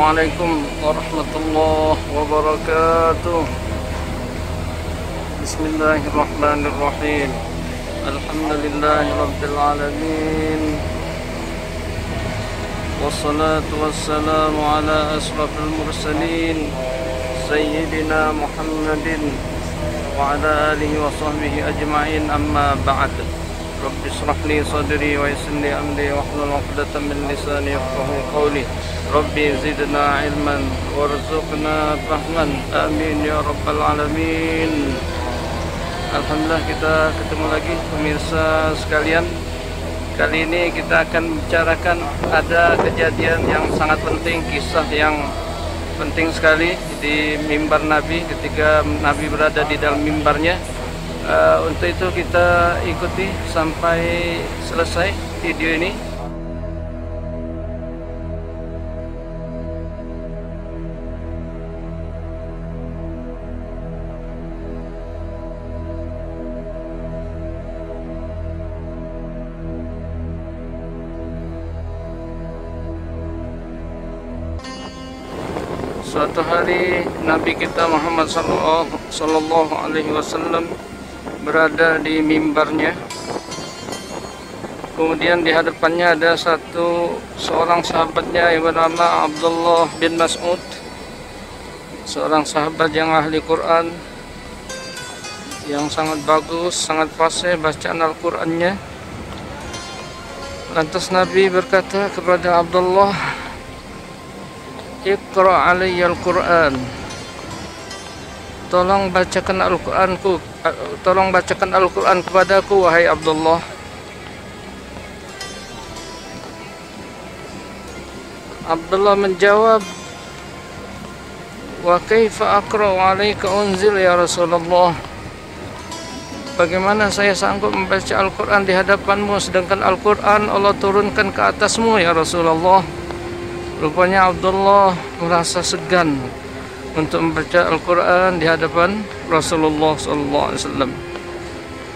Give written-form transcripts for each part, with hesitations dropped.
Assalamualaikum warahmatullahi wabarakatuh. Bismillahirrahmanirrahim. Alhamdulillahi rabbil alamin. Wassalatu wassalamu ala asrafil mursalin Sayyidina Muhammadin wa ala alihi wa sahbihi ajma'in, amma ba'd. Rabbi shrah li sadri wa yassir li amri wahlul 'uqdatam min lisani yafqahu qawli. Rabbi zidna ilman warzuqna fahman, amin ya rabbal alamin. Alhamdulillah, kita ketemu lagi pemirsa sekalian. Kali ini kita akan bicarakan ada kejadian yang sangat penting, kisah yang penting sekali di mimbar Nabi ketika Nabi berada di dalam mimbarnya. Untuk itu kita ikuti sampai selesai video ini. Suatu hari Nabi kita Muhammad sallallahu alaihi wasallam berada di mimbarnya. Kemudian di hadapannya ada seorang sahabatnya yang bernama Abdullah bin Mas'ud, seorang sahabat yang ahli Quran, yang sangat bagus, sangat fasih bacaan Al-Qurannya. Lantas Nabi berkata kepada Abdullah, "Iqra' alayya al-Quran." Tolong bacakan Al-Quran kepadaku, wahai Abdullah. Abdullah menjawab, "Wa kaifa aqra'u 'alaika unzil ya Rasulullah?" Bagaimana saya sanggup membaca Al-Quran di hadapanmu sedangkan Al-Quran Allah turunkan ke atasmu ya Rasulullah. Rupanya Abdullah merasa segan untuk membaca Al-Quran di hadapan Rasulullah SAW.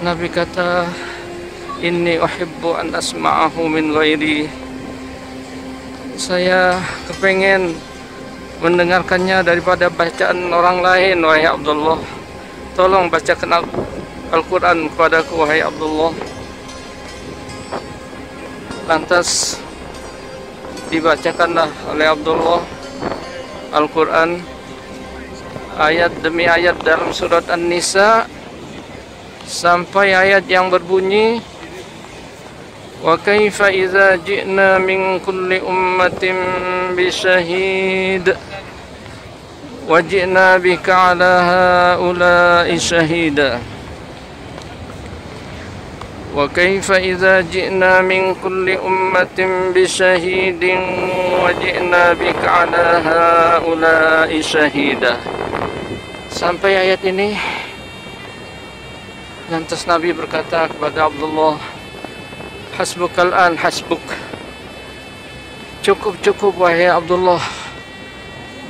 Nabi kata, "Inni uhibbu an asma'ahu min ghairi." Saya kepengen mendengarkannya daripada bacaan orang lain, wahai Abdullah. Tolong bacakan Al-Quran kepadaku, wahai Abdullah. Lantas dibacakanlah oleh Abdullah Al-Quran ayat demi ayat dalam surat An-Nisa sampai ayat yang berbunyi, "Wa kaifa idza ji'na min kulli ummatin bi syahid wa ji'na bika 'ala haula'i syahida." Wa kaifa idza ji'na min kulli ummatin bi syahidin wa ji'na bika 'ala haula'i syahida. Sampai ayat ini. Lantas Nabi berkata kepada Abdullah, "Hasbukal an, hasbuk." Cukup wahai Abdullah.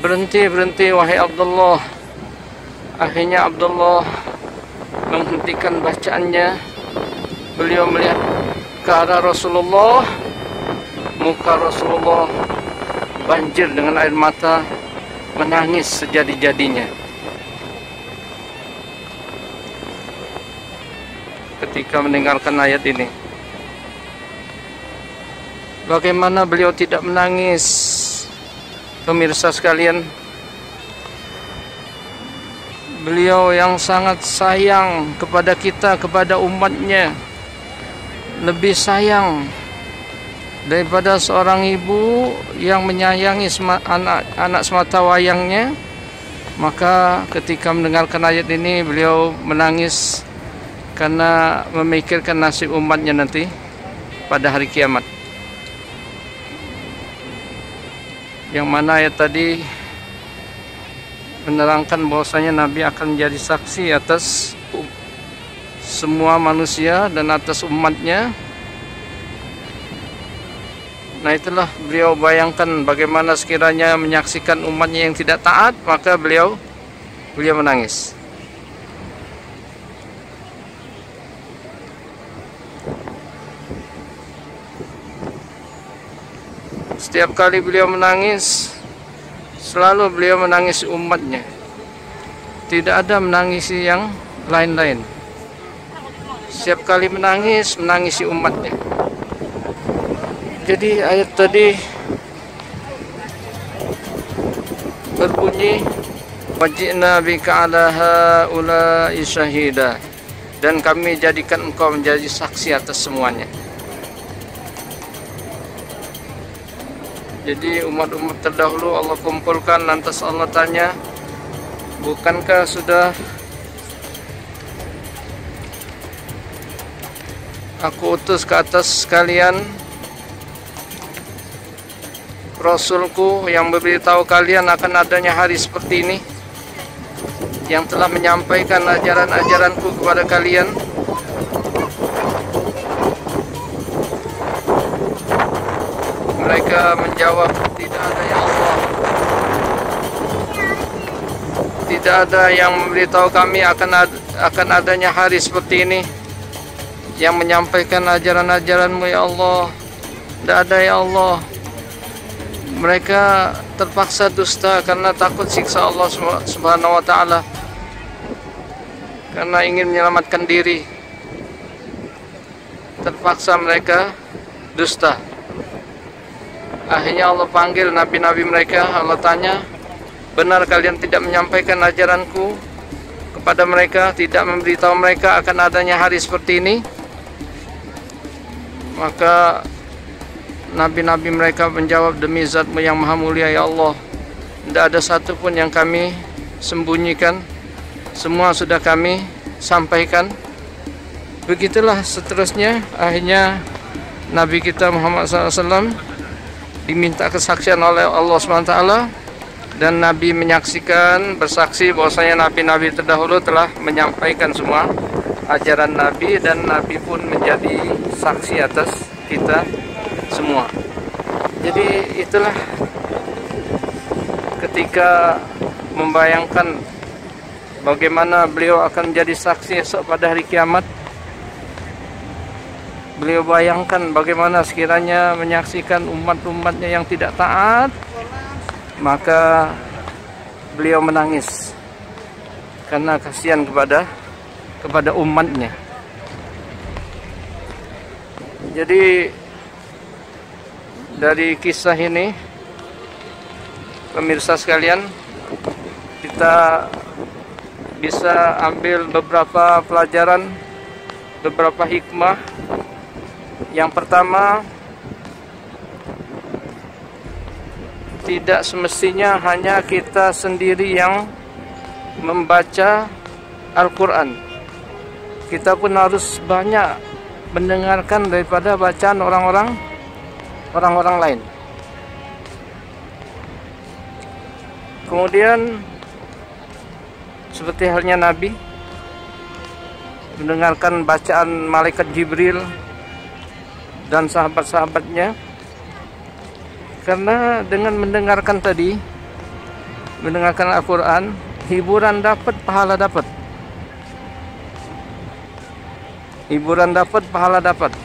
Berhenti wahai Abdullah. Akhirnya Abdullah menghentikan bacaannya. Beliau melihat ke arah Rasulullah. Muka Rasulullah banjir dengan air mata, menangis sejadi-jadinya ketika mendengarkan ayat ini. Bagaimana beliau tidak menangis, pemirsa sekalian? Beliau yang sangat sayang kepada kita, kepada umatnya, lebih sayang daripada seorang ibu yang menyayangi anak semata wayangnya. Maka ketika mendengarkan ayat ini beliau menangis karena memikirkan nasib umatnya nanti pada hari kiamat. Yang mana ayat tadi menerangkan bahwasanya Nabi akan menjadi saksi atas semua manusia dan atas umatnya. Nah, itulah beliau bayangkan bagaimana sekiranya menyaksikan umatnya yang tidak taat, maka beliau menangis. Setiap kali beliau menangis, selalu beliau menangisi umatnya. Tidak ada menangisi yang lain-lain. Setiap kali menangisi umatnya. Jadi ayat tadi berbunyi, waj'na bika ala haula'i syahida, dan kami jadikan engkau menjadi saksi atas semuanya. Jadi umat-umat terdahulu Allah kumpulkan, lantas Allah tanya, bukankah sudah aku utus ke atas kalian Rasulku yang memberitahu kalian akan adanya hari seperti ini, yang telah menyampaikan ajaran-ajaranku kepada kalian? Mereka menjawab, tidak ada ya Allah. Tidak ada yang memberitahu kami akan adanya hari seperti ini, yang menyampaikan ajaran-ajaranmu ya Allah. Tidak ada ya Allah. Mereka terpaksa dusta karena takut siksa Allah Subhanahu wa Ta'ala, karena ingin menyelamatkan diri. Terpaksa mereka dusta. Akhirnya Allah panggil nabi-nabi mereka. Allah tanya, benar kalian tidak menyampaikan ajaranku kepada mereka, tidak memberitahu mereka akan adanya hari seperti ini? Maka nabi-nabi mereka menjawab, demi Zat-Mu yang maha mulia ya Allah, tidak ada satu pun yang kami sembunyikan, semua sudah kami sampaikan. Begitulah seterusnya. Akhirnya Nabi kita Muhammad SAW diminta kesaksian oleh Allah SWT, dan Nabi menyaksikan, bersaksi bahwasanya nabi-nabi terdahulu telah menyampaikan semua ajaran Nabi, dan Nabi pun menjadi saksi atas kita semua. Jadi itulah ketika membayangkan bagaimana beliau akan menjadi saksi esok pada hari kiamat. Beliau bayangkan bagaimana sekiranya menyaksikan umat-umatnya yang tidak taat, maka beliau menangis karena kasihan kepada umatnya. Jadi dari kisah ini, pemirsa sekalian, kita bisa ambil beberapa pelajaran, beberapa hikmah. Yang pertama, tidak semestinya hanya kita sendiri yang membaca Al-Quran. Kita pun harus banyak mendengarkan daripada bacaan orang-orang lain. Kemudian seperti halnya Nabi mendengarkan bacaan malaikat Jibril dan sahabat-sahabatnya, karena dengan mendengarkan Al-Quran, hiburan dapat, pahala dapat. Hiburan dapat, pahala dapat.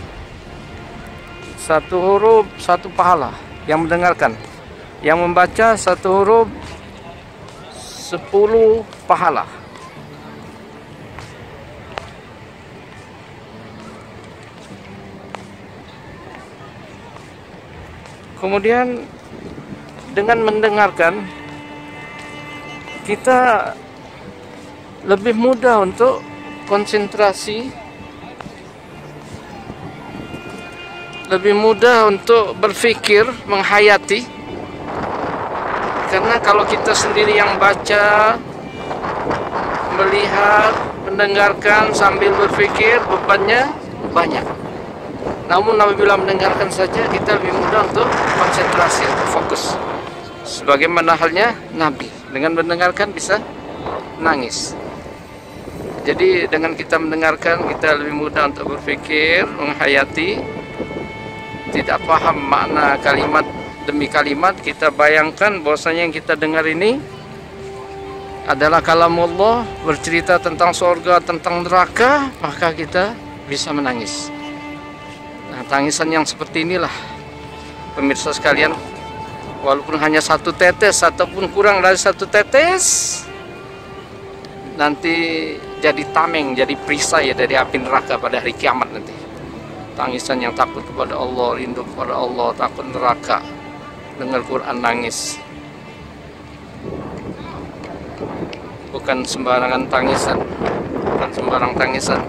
Satu huruf, satu pahala yang mendengarkan. Yang membaca satu huruf, 10 pahala. Kemudian dengan mendengarkan, kita lebih mudah untuk konsentrasi, lebih mudah untuk berpikir, menghayati. Karena kalau kita sendiri yang baca, melihat, mendengarkan sambil berpikir, bebannya banyak. Namun apabila mendengarkan saja, kita lebih mudah untuk konsentrasi atau fokus. Sebagaimana halnya Nabi, dengan mendengarkan bisa nangis. Jadi dengan kita mendengarkan, kita lebih mudah untuk berpikir, menghayati. Tidak paham makna kalimat demi kalimat, kita bayangkan bahwasanya yang kita dengar ini adalah kalamullah, bercerita tentang surga, tentang neraka, maka kita bisa menangis. Nah, tangisan yang seperti inilah, pemirsa sekalian, walaupun hanya 1 tetes ataupun kurang dari 1 tetes, nanti jadi tameng, jadi perisai dari api neraka pada hari kiamat nanti. Tangisan yang takut kepada Allah, rindu kepada Allah, takut neraka, dengar Quran nangis. Bukan sembarangan tangisan, bukan sembarang tangisan.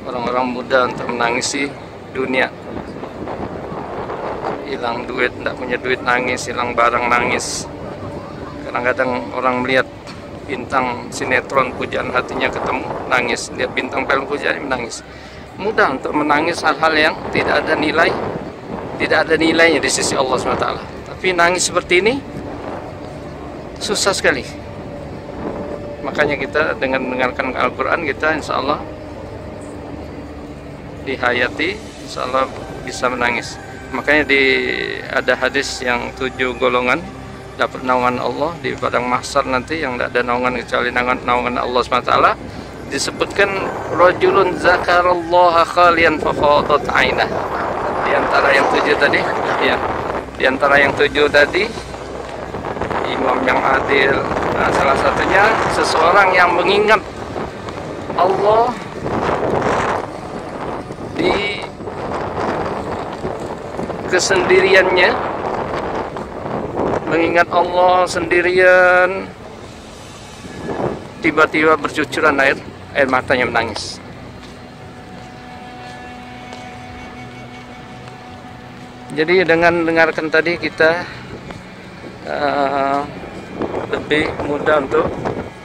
Orang-orang muda untuk menangisi dunia, hilang duit, tidak punya duit nangis, hilang barang nangis. Kadang-kadang orang melihat bintang sinetron pujaan hatinya ketemu, nangis. Lihat bintang film pujaan menangis. Mudah untuk menangis hal-hal yang tidak ada nilai, tidak ada nilainya di sisi Allah SWT. Tapi nangis seperti ini susah sekali. Makanya kita dengan mendengarkan Al-Quran, kita insya Allah dihayati, insya Allah bisa menangis. Makanya ada hadis yang 7 golongan dapat naungan Allah di padang mahsyar nanti, yang tidak ada naungan kecuali naungan Allah SWT. Disebutkan rajulun zakarallaha khalian fafadat ainah. Di antara yang 7 tadi, ya, di antara yang 7 tadi, imam yang adil. Nah, salah satunya seseorang yang mengingat Allah di kesendiriannya, mengingat Allah sendirian, tiba-tiba bercucuran air matanya menangis. Jadi dengan mendengarkan tadi kita lebih mudah untuk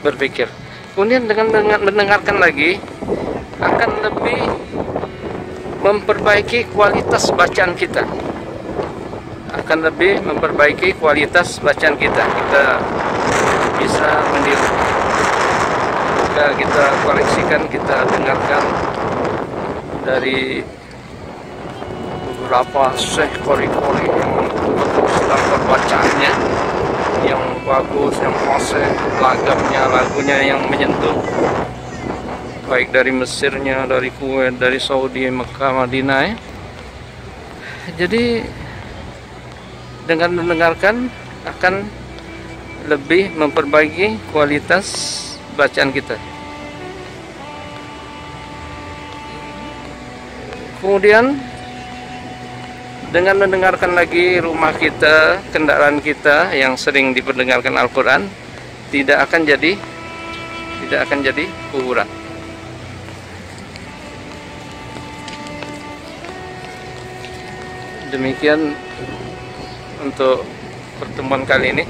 berpikir. Kemudian dengan mendengarkan lagi akan lebih memperbaiki kualitas bacaan kita. Akan lebih memperbaiki kualitas bacaan kita. Kita bisa meniru. Jika kita koleksikan, kita dengarkan dari beberapa syekh kori-kori yang bagus dalam bacaannya, yang bagus, yang fasih, lagamnya, lagunya yang menyentuh, baik dari Mesirnya, dari Kuwait, dari Saudi, Mekah, Madinah. Jadi dengan mendengarkan akan lebih memperbaiki kualitas bacaan kita. Kemudian dengan mendengarkan lagi, rumah kita, kendaraan kita yang sering diperdengarkan Al-Quran tidak akan jadi kuburan. Demikian untuk pertemuan kali ini.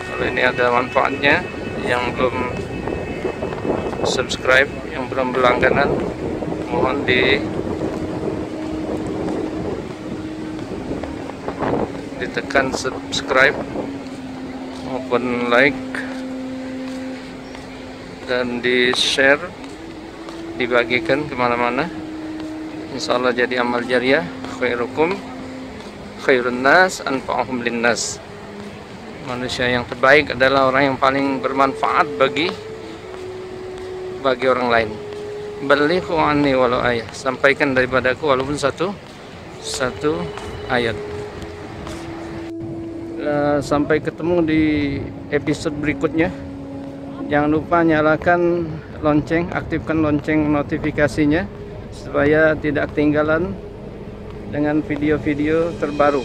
Kalau ini ada manfaatnya, yang belum subscribe, yang belum berlangganan, mohon ditekan subscribe maupun like, dan di share, dibagikan kemana-mana. Insya Allah jadi amal jariah. Khairukum khairun nas anfa'uhum linnas. Manusia yang terbaik adalah orang yang paling bermanfaat bagi orang lain. Balighu anni walau ayat. Sampaikan daripadaku walaupun satu ayat. Sampai ketemu di episode berikutnya. Jangan lupa nyalakan lonceng, aktifkan lonceng notifikasinya supaya tidak ketinggalan dengan video-video terbaru.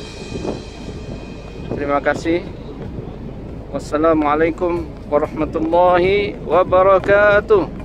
Terima kasih. Wassalamualaikum warahmatullahi wabarakatuh.